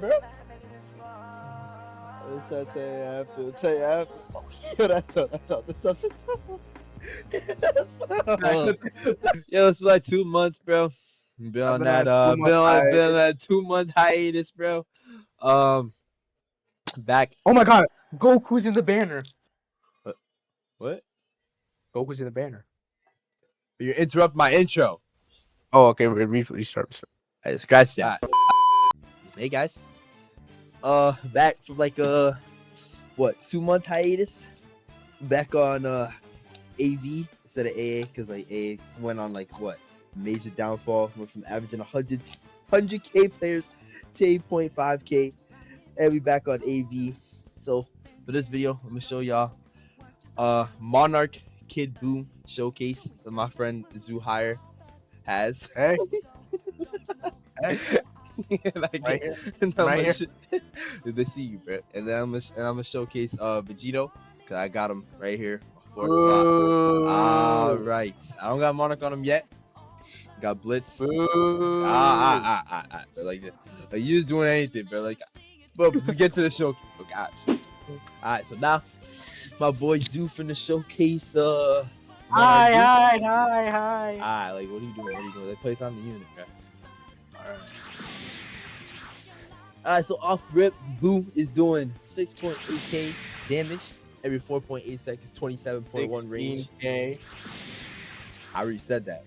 bro. Say after. Yo, that's Yo, it's like 2 months, bro. Been I've on been that on a 2 month been on hiatus. that 2 month hiatus, bro. Um, back. Oh my god, Goku's in the banner. What? Goku's in the banner. You interrupt my intro. Oh, okay, restart. I scratch that. Hey guys. Back from like 2 month hiatus. Back on AV instead of AA because like AA went on like major downfall. Went from averaging 100k players to 8.5k, and we back on AV. So for this video, I'm gonna show y'all Monarch Kid Boom showcase that my friend Zuhair has. Hey, hey, Like, right here, and right here. they see you, bro. And then I'm gonna showcase Vegito because I got him right here. Fourth slot. All Boo. right, I don't got Monarch on him yet. Got Blitz. Boo. But like you just doing anything, bro. Like, but just get to the show. Oh gosh. All right, so now my boy Zoo from the showcase. Hi, Monarch hi, hi, hi. Ah, like, what are you doing? What are you doing? They place on the unit, bro. Alright, so off rip, Boo is doing 6.8k damage every 4.8 seconds, 27.1 range. 16K. I already said that.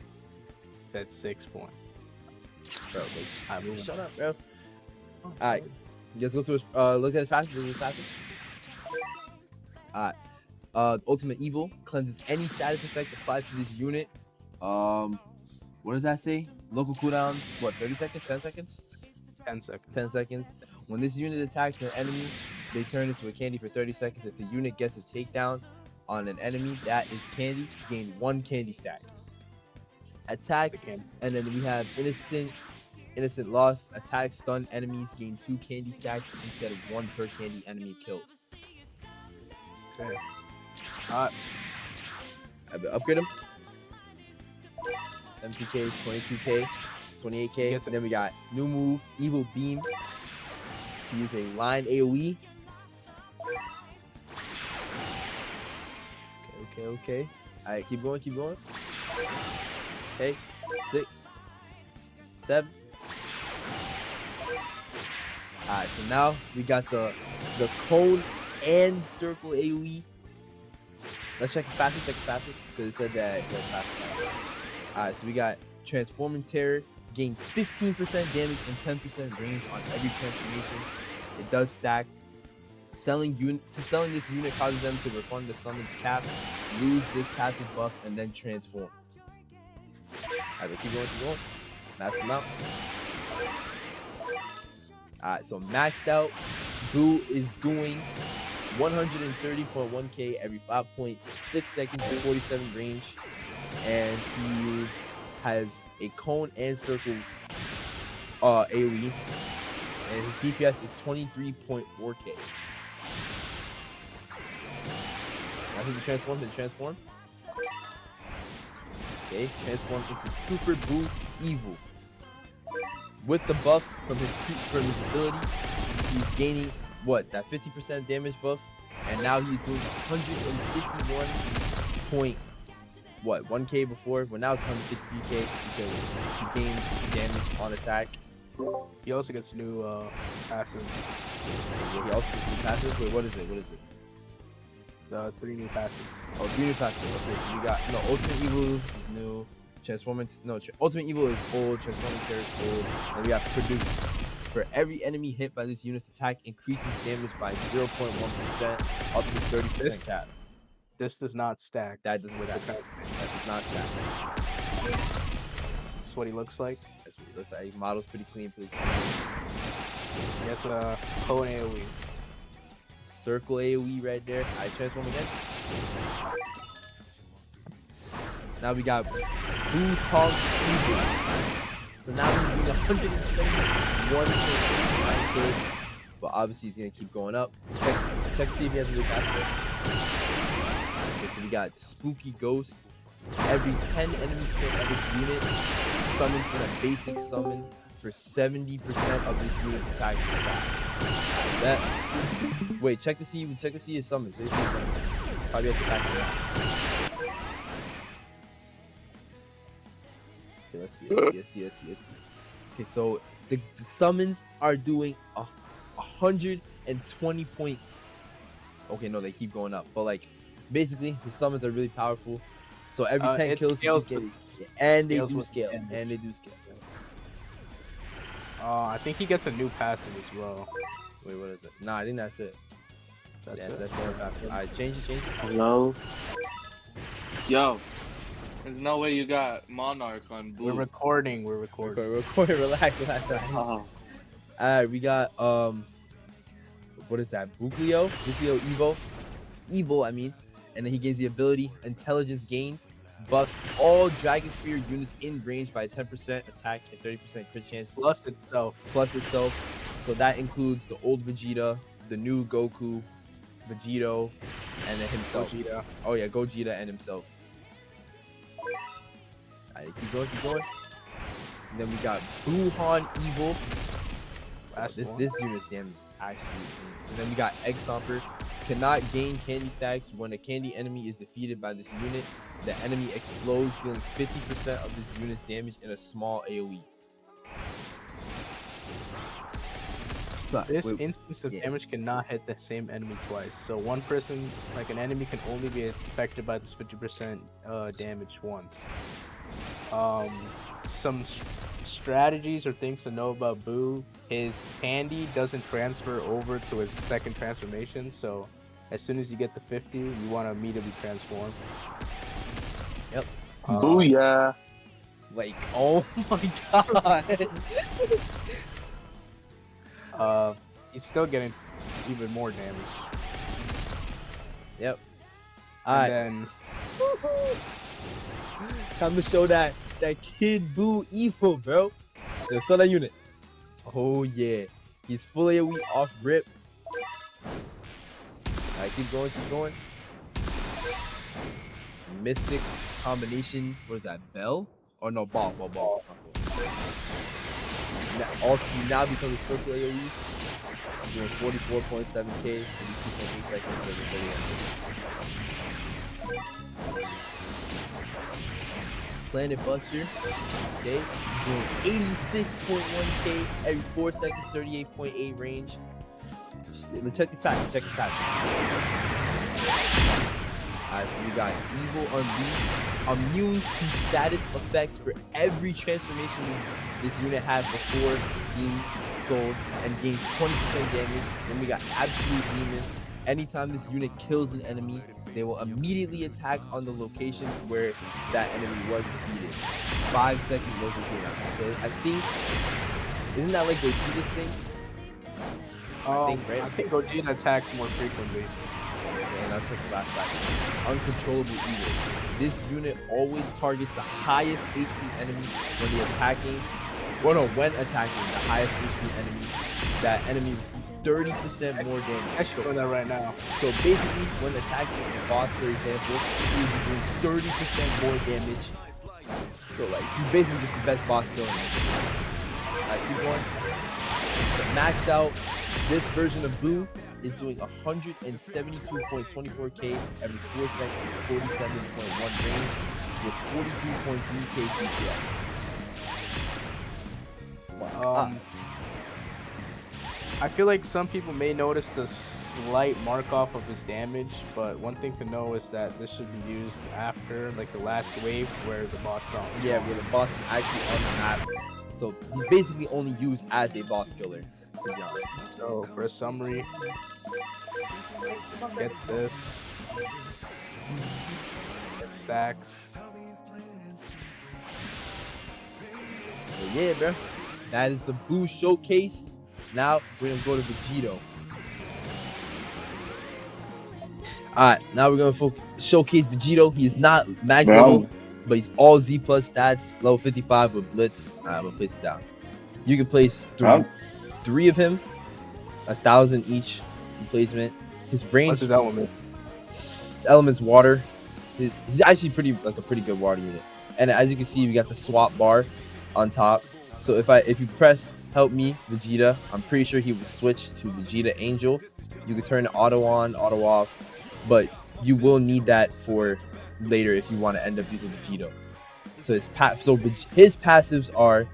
Said 6 point. Bro, Alright, like, shut up, bro. Alright, let's go to his, look at his passive. Alright, Ultimate Evil cleanses any status effect applied to this unit. What does that say? Local cooldown, 30 seconds, 10 seconds? 10 seconds. 10 seconds. When this unit attacks an enemy, they turn into a candy for 30 seconds. If the unit gets a takedown on an enemy that is candy, gain 1 candy stack. Attacks, and then we have innocent loss. Attack stun enemies gain 2 candy stacks instead of 1 per candy enemy killed. Okay. I upgrade him. 17k, 22k, 28k. Then we got new move, Evil Beam. He uses a line AoE. Okay. Alright, keep going. Okay, 6, 7. Alright, so now we got the cone and circle AoE. Let's check his passive, because it said that he has passive. Alright, so we got Transforming Terror, gain 15% damage and 10% range on every transformation. It does stack. Selling this unit causes them to refund the summon's cap, lose this passive buff, and then transform. Alright, keep going. Max him out. Alright, so maxed out, Boo is doing 130.1k every 5.6 seconds for 47 range, and he has a cone and circle AoE, and his DPS is 23.4k. Now hit the transform. Okay, transform into Super Boo Evil. With the buff from his ability, he's gaining that 50% damage buff, and now he's doing 1k before, but now it's 153k because he gains damage on attack. He also gets new passive. He also gets new passive. Wait, what is it? The 3 new passives. Oh, 3 new passives. Okay, so we got Ultimate Evil is new. Ultimate Evil is old. Transforming Terror is old. And we have Produce. For every enemy hit by this unit's attack, increases damage by 0.1% up to 30% cap. This does not stack. That doesn't stack. That does not stack. That's what he looks like. That's what he looks like. Model's pretty clean. He has a cone AoE. Circle AoE right there. I transform again. Now we got Boo Tong Evil. So now he's doing 171. But obviously he's gonna keep going up. Check to see if he has a new passive. Okay, so we got Spooky Ghost. Every 10 enemies killed by this unit summons in a basic summon for 70% of this unit's attack. That. Wait, check to see his summons. Probably have to back him up. Okay, let's see. Okay, so the summons are doing 120 point. Okay, no, they keep going up, but like basically the summons are really powerful. So every 10 kills you keep getting, and they do scale. I think he gets a new passive as well. Wait, what is it? Nah, I think that's it. That's the only passive. Alright, change it. Hello? Yo, there's no way you got Monarch on Blue. We're recording. Relax. Alright, we got what is that? Bukleo Evo, I mean. And then he gains the ability Intelligence Gained, buffs all Dragon Spear units in range by 10% attack and 30% crit chance. Plus itself. So that includes the old Vegeta, the new Goku, Vegito, and then himself. Gogeta. Oh yeah, Gogeta and himself. Alright, keep going. And then we got Buhan Evil. This unit's damage is actually insane. So then we got Egg Stomper. Cannot gain candy stacks. When a candy enemy is defeated by this unit, the enemy explodes, dealing 50% of this unit's damage in a small AoE. This instance of damage cannot hit the same enemy twice. So one person, like an enemy, can only be affected by this 50% damage once. Some strategies or things to know about Boo: his candy doesn't transfer over to his second transformation, so as soon as you get the 50, you want to immediately transform. Yep. Booyah! Like, oh my god. He's still getting even more damage. Yep. And then time to show that Kid Boo evil, bro. Yo, sell that unit. Oh yeah, he's full AoE off rip. Alright, keep going. Mystic combination. What is that? Bell? Or no, ball. Also, you now become a circle AoE. I'm doing 44.7k, 32.8 seconds. Planet Buster, okay, doing 86.1k every 4 seconds, 38.8 range. Check this passive. Alright, so we got Evil Unleashed, immune to status effects for every transformation this unit had before being sold, and gains 20% damage. Then we got Absolute Demon. Anytime this unit kills an enemy, they will immediately attack on the location where that enemy was defeated. 5-second local cooldown. So I think, isn't that like Gogeta's thing? I think Gogeta attacks more frequently. And I'll check flashback. Uncontrollable Evil. This unit always targets the highest HP enemy when attacking the highest HP enemy. That enemy receives 30% more damage. I should know that right now. So basically, when attacking a boss, for example, he's doing 30% more damage. So like, he's basically just the best boss killer. Alright, keep going. So maxed out, this version of Boo is doing 172.24k every 4 seconds with 47.1 range with 43.3k DPS. I feel like some people may notice the slight mark off of his damage, but one thing to know is that this should be used after like the last wave where the boss saw. Yeah, where the boss is actually on the map. So he's basically only used as a boss killer, to be honest. So for a summary, gets this, gets stacks. So yeah, bro, that is the Boo showcase. Now we're gonna go to Vegito. Alright, now we're gonna showcase Vegito. He is not max level, but he's all Z plus stats, level 55 with Blitz. Alright, I'm gonna place him down. You can place three of him, 1,000 each placement. His range. What's his element? His element's water. He's actually a pretty good water unit. And as you can see, we got the swap bar on top. So if you press help me Vegeta, I'm pretty sure he will switch to Vegeta Angel. You can turn auto on, auto off, but you will need that for later if you want to end up using Vegito. So his passives are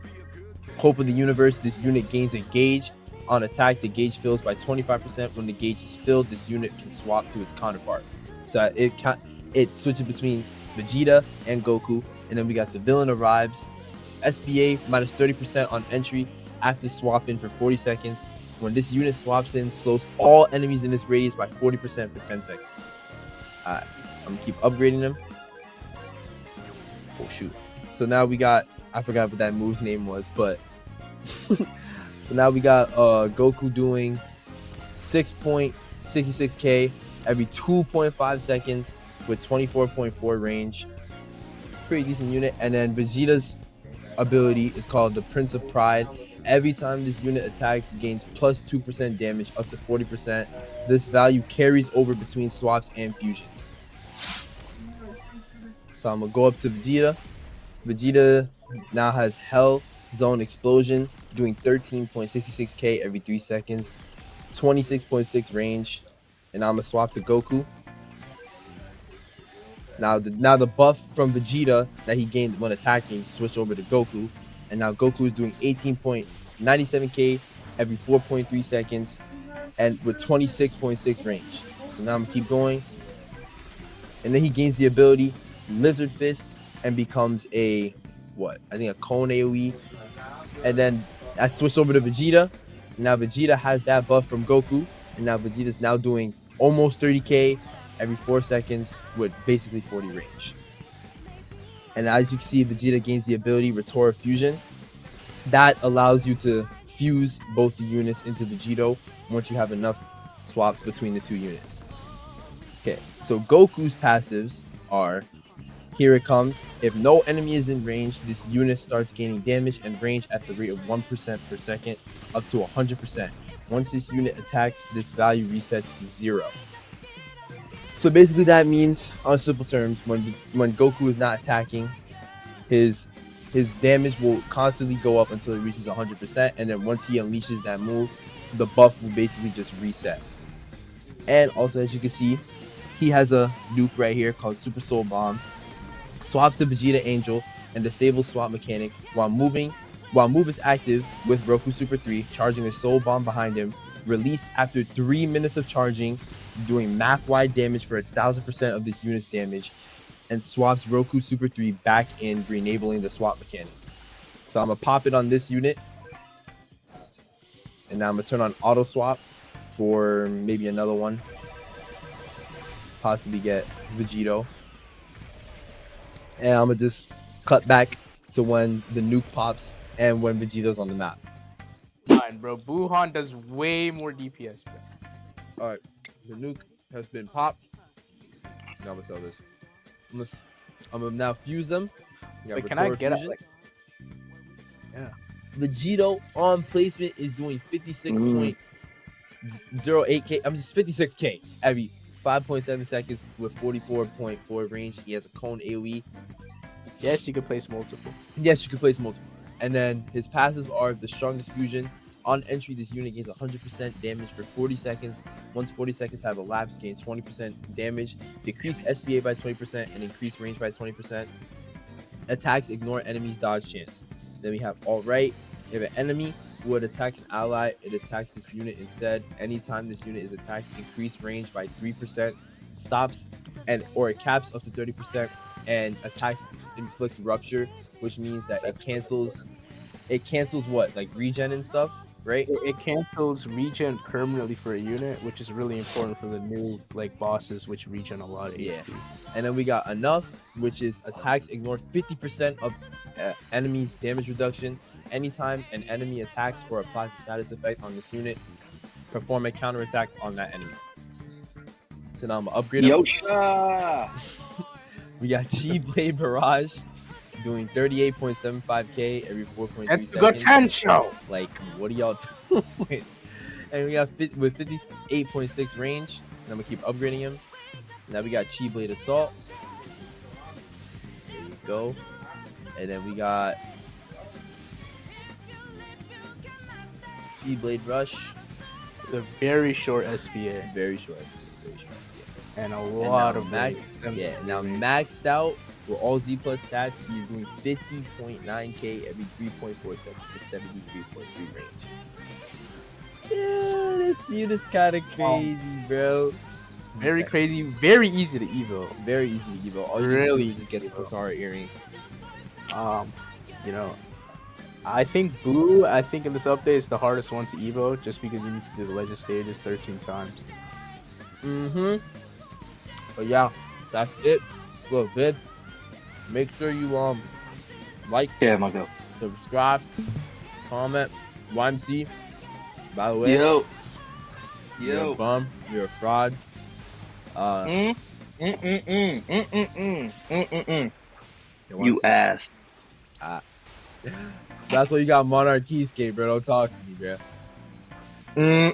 Hope of the Universe. This unit gains a gauge. On attack, the gauge fills by 25%. When the gauge is filled, this unit can swap to its counterpart. So it switches between Vegeta and Goku. And then we got the villain arrives. SBA minus 30% on entry after swapping for 40 seconds. When this unit swaps in, slows all enemies in this radius by 40% for 10 seconds. Alright, I'm gonna keep upgrading them. Oh shoot. So now we got, I forgot what that move's name was, but so now we got Goku doing 6.66k every 2.5 seconds with 24.4 range. Pretty decent unit. And then Vegeta's ability is called the Prince of Pride. Every time this unit attacks, it gains plus 2% damage up to 40%. This value carries over between swaps and fusions. So I'm gonna go up to Vegeta. Vegeta now has Hell Zone Explosion, doing 13.66k every 3 seconds, 26.6 range, and I'm gonna swap to Goku. Now the buff from Vegeta that he gained when attacking switched over to Goku, and now Goku is doing 18.97k every 4.3 seconds, and with 26.6 range. So now I'm gonna keep going, and then he gains the ability Lizard Fist and becomes a a cone AoE. And then I switched over to Vegeta. Now Vegeta has that buff from Goku, and now Vegeta's now doing almost 30k every 4 seconds with basically 40 range. And as you can see, Vegeta gains the ability Retora Fusion. That allows you to fuse both the units into Vegito once you have enough swaps between the two units. Okay, so Goku's passives are, here it comes. If no enemy is in range, this unit starts gaining damage and range at the rate of 1% per second up to 100%. Once this unit attacks, this value resets to 0. So basically that means, on simple terms, when Goku is not attacking, his damage will constantly go up until it reaches 100%, and then once he unleashes that move, the buff will basically just reset. And also, as you can see, he has a nuke right here called Super Soul Bomb. Swaps to Vegeta Angel and disables swap mechanic while move is active with Roku Super 3, charging a Soul Bomb behind him. Released after 3 minutes of charging, doing map-wide damage for 1000% of this unit's damage, and swaps Roku Super 3 back in, re-enabling the swap mechanic. So I'm gonna pop it on this unit, and now I'm gonna turn on auto swap for maybe another one. Possibly get Vegito. And I'm gonna just cut back to when the nuke pops and when Vegito's on the map. Fine, bro. Buhan does way more DPS, bro. Alright, the nuke has been popped. Now I'm gonna sell this. I'm gonna now fuse them. Wait, can I get it? Yeah. Vegito on placement is doing 56.08k. I'm just 56k every 5.7 seconds with 44.4 range. He has a cone AoE. Yes, you can place multiple. Yes, you can place multiple. And then his passives are the strongest fusion. On entry, this unit gains 100% damage for 40 seconds. Once 40 seconds have elapsed, gains 20% damage. Decrease SBA by 20% and increase range by 20%. Attacks ignore enemy's dodge chance. Then we have Alright. If an enemy would attack an ally, it attacks this unit instead. Anytime this unit is attacked, increase range by 3%, stops or it caps up to 30%, and attacks inflict rupture, which means that it cancels what, like regen and stuff, right? It cancels regen permanently for a unit, which is really important for the new bosses, which regen a lot of Yeah. HP. And then we got Enough, which is attacks ignore 50% of enemy's damage reduction. Anytime an enemy attacks or applies a status effect on this unit, perform a counterattack on that enemy. So now I'm gonna upgrade him. Yosha! We got Chi Blade Barrage doing 38.75k every 4.3 That's seconds. potential. Like, what are y'all doing? And we got with 58.6 range. And I'm gonna keep upgrading him. Now we got Chi Blade Assault. There you go. And then we got E-Blade Rush. The very short SPA Very short. Very short. Yeah. and a And lot now of max. range. Yeah. Now maxed out with all Z plus stats, he's doing 50.9k every 3.4 seconds for 73.3 range. Yeah, this unit's kind of crazy, bro. Very crazy, very easy to evo. Very easy to evo. All you Really need to do is just get the easy to evo. Potara earrings. You know, I think Boo. I think in this update is the hardest one to evo, just because you need to do the legend stages 13 times. But yeah, that's it for a vid. Make sure you like, Yeah, my go. subscribe, comment, YMC. By the way, Yo. you're a bum, you're a fraud. You ass. That's why you got Monarch Keyscape, bro. Don't talk to me, bro.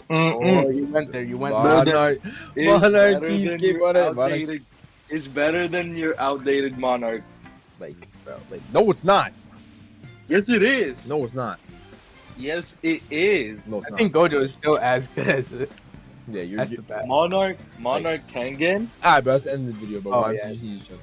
Oh, you went there. You went there. Monarch, Monarch Keyscape, Outdated. It's better than your outdated Monarchs. Like, bro, like, no, it's not. Yes, it is. No, it's not. Yes, it is. No, it's I not. think Gojo is still as good as it. Yeah, you're. That's the best. Monarch Kangen. Alright, bro. Let's end the video, bro. Oh, YMC, yeah. you see each other.